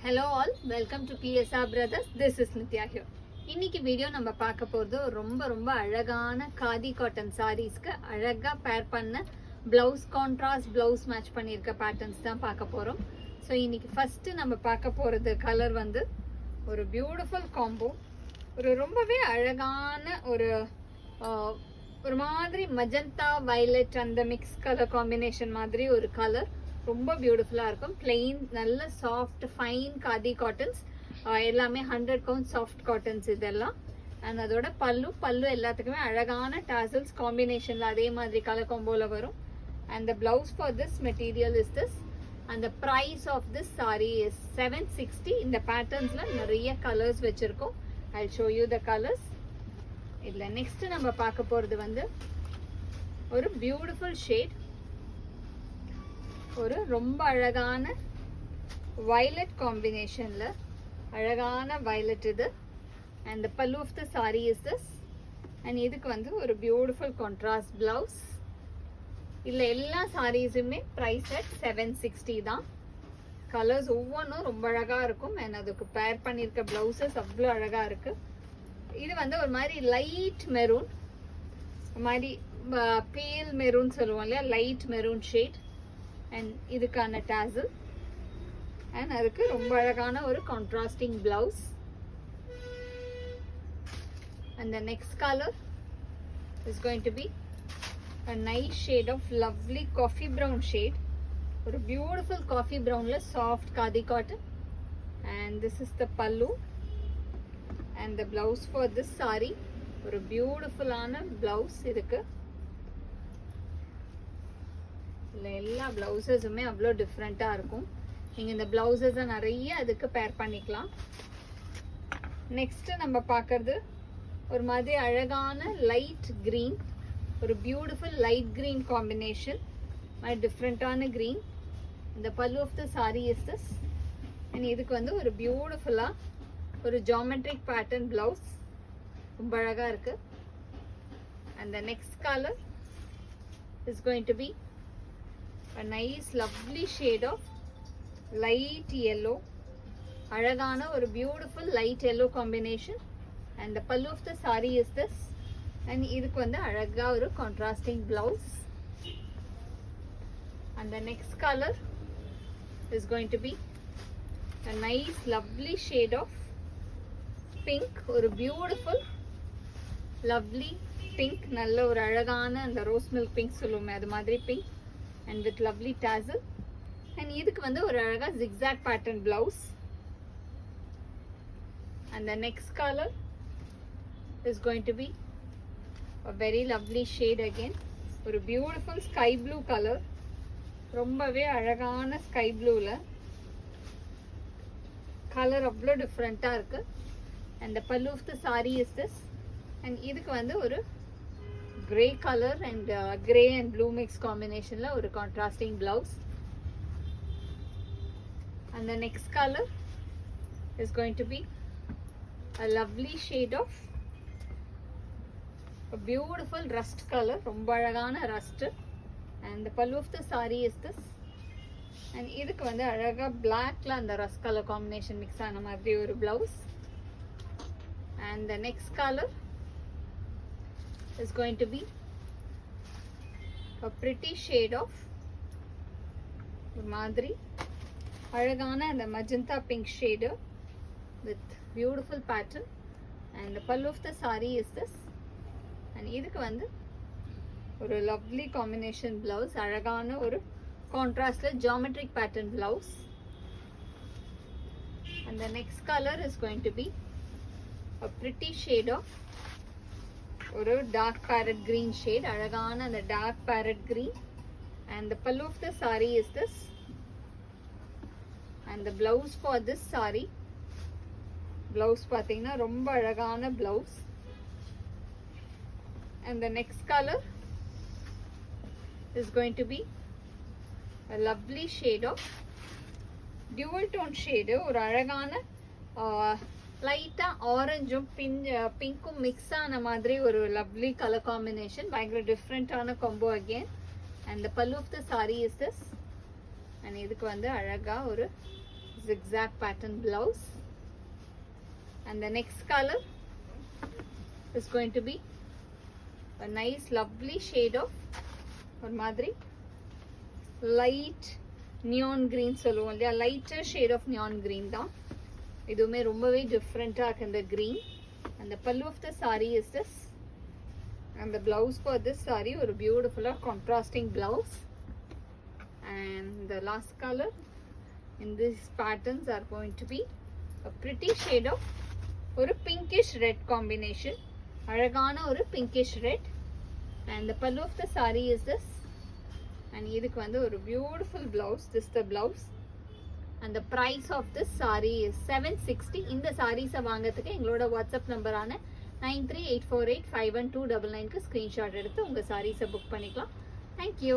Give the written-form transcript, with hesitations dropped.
Hello all, welcome to PSR Brothers. This is Nitya here. இன்னைக்கு video நம்ம பார்க்க போறது ரொம்ப அழகான காதி காட்டன் சாரீஸ்க்கு அழகா பேர் பண்ண பிளவுஸ் கான்ட்ராஸ்ட் பிளவுஸ் மேட்ச் பண்ணியிருக்க பேட்டர்ன்ஸ் தான் பார்க்க போறோம். ஸோ இன்னைக்கு ஃபர்ஸ்ட் நம்ம பார்க்க போறது கலர் வந்து ஒரு பியூட்டிஃபுல் காம்போ, ஒரு ரொம்பவே அழகான ஒரு மாதிரி மஜந்தா வயலட் அந்த மிக்ஸ் கலர் காம்பினேஷன் மாதிரி ஒரு கலர். ரொம்ப பியூட்டிஃபுல்லாக இருக்கும். பிளெயின் நல்ல சாஃப்ட் ஃபைன் காதி காட்டன்ஸ், எல்லாமே 100 கவுண்ட் சாஃப்ட் காட்டன்ஸ் இதெல்லாம். அண்ட் அதோட பல்லு எல்லாத்துக்குமே அழகான டாசல்ஸ் காம்பினேஷனில் அதே மாதிரி கலர் காம்போவில் வரும். And the blouse for this material is this. And the price of this sari is 760. இந்த பேட்டர்ன்ஸில் நிறைய கலர்ஸ் வச்சுருக்கோம். I show you the colours. இதில் நெக்ஸ்ட் நம்ம பார்க்க போகிறது வந்து ஒரு பியூட்டிஃபுல் ஷேட், ஒரு ரொம்ப அழகான வயலட் காம்பினேஷன்ல அழகான வயலட் இது. And the pallu of the sari is this. And இதுக்கு வந்து ஒரு பியூட்டிஃபுல் கான்ட்ராஸ்ட் பிளவுஸ். இல்லை எல்லா சாரீஸுமே ப்ரைஸ் அட் 760 தான். கலர்ஸ் ஒவ்வொன்றும் ரொம்ப அழகாக இருக்கும். அண்ட் அதுக்கு பேர் பண்ணியிருக்க பிளவுசஸ் அவ்வளோ அழகாக இருக்கு. இது வந்து ஒரு மாதிரி லைட் மெரூன், ஒரு மாதிரி பேல் மெரூன் சொல்லுவோம் இல்லையா, லைட் மெரூன் ஷேட். அண்ட் இதுக்கான டாசல் அண்ட் அதுக்கு ரொம்ப அழகான ஒரு contrasting blouse. And the next colour is going to be a nice shade of lovely coffee brown shade, ஒரு beautiful coffee brownல soft khadi cotton. And this is the pallu and the blouse for this saree. ஒரு beautiful ஆன blouse இருக்கு. எல்லா பிளவுசஸுமே அவ்வளோ டிஃப்ரெண்ட்டாக இருக்கும். நீங்கள் இந்த பிளவுசஸை நிறைய அதுக்கு பேர் பண்ணிக்கலாம். நெக்ஸ்ட்டு நம்ம பார்க்கறது ஒரு மாதிரி அழகான லைட் க்ரீன், ஒரு பியூட்டிஃபுல் லைட் க்ரீன் காம்பினேஷன், மாதிரி டிஃப்ரெண்ட்டான க்ரீன். இந்த pallu of the sari is this. And இதுக்கு வந்து ஒரு பியூட்டிஃபுல்லாக ஒரு ஜாமெட்ரிக் பேட்டர்ன் பிளவுஸ், ரொம்ப அழகாக இருக்குது. And the next colour is going to be a nice lovely shade of light yellow, அழகான ஒரு beautiful light yellow combination. And the pallu of the saree is this. And இதுக்கு வந்து அழகா ஒரு contrasting blouse. And the next color is going to be a nice lovely shade of pink, ஒரு beautiful lovely pink, நல்ல ஒரு அழகான அந்த rose milk pink சொல்லுவோமே அது மாதிரி pink. And with lovely tassel. And இதுக்கு வந்து ஒரு அழகா zigzag pattern blouse. And the next color is going to be a very lovely shade again, ஒரு beautiful sky blue color, ரொம்பவே அழகான sky blueல color அவ்வளோ டிஃப்ரெண்ட்டாக இருக்கு. And the pallu of the saree is this. And இதுக்கு வந்து ஒரு grey color and grey and blue mix combination la ஒரு contrasting blouse. And the next color is going to be a lovely shade of a beautiful rust color, romba alagana rust. And the pallu of the saree is this. And idukku vandu alaga black la and rust color combination mix ana madri oru blouse. And the next color is going to be a pretty shade of madri alagana and the magenta pink shade with beautiful pattern. And the pallu of the saree is this. And idukku vandu oru lovely combination blouse, alagana oru contrast la geometric pattern blouse. And the next color is going to be a pretty shade of ஒரு dark parrot green shade, அழகான அந்த dark parrot green. And the pallu of the sari is this. And the blouse for this sari, blouse பார்த்தீங்கன்னா ரொம்ப அழகான blouse. And the next colour is going to be a lovely shade of dual tone shade, ஒரு அழகான லைட்டாக ஆரஞ்சும் பிங்க்கும் mix ஆன மாதிரி ஒரு lovely colour combination, பயங்கர டிஃப்ரெண்ட்டான combo again. And the pallu of the sari is this. And இதுக்கு வந்து அழகாக ஒரு zigzag pattern blouse. And the next color is going to be a nice lovely shade of or madri light neon green சொல்லுவோம் இல்லையா, lighter shade of neon green தான். இதுவுமே ரொம்பவே டிஃப்ரெண்டா இருக்கு இந்த green. And the pallu of the saree is this. And the blouse for this saree ஒரு beautiful contrasting blouse. And the last color in these patterns are going to be a pretty shade of ஒரு pinkish red combination. அழகான ஒரு pinkish red. And the pallu of the saree is this. And இதுக்கு வந்து ஒரு beautiful blouse. This is the blouse. And the price of this saree is 760. இந்த sarees வாங்குறதுக்கு எங்களோட WhatsApp நம்பரான 9384851299 க்கு ஸ்கிரீன்ஷாட் எடுத்து உங்க sarees புக் பண்ணிக்கலாம். Thank you.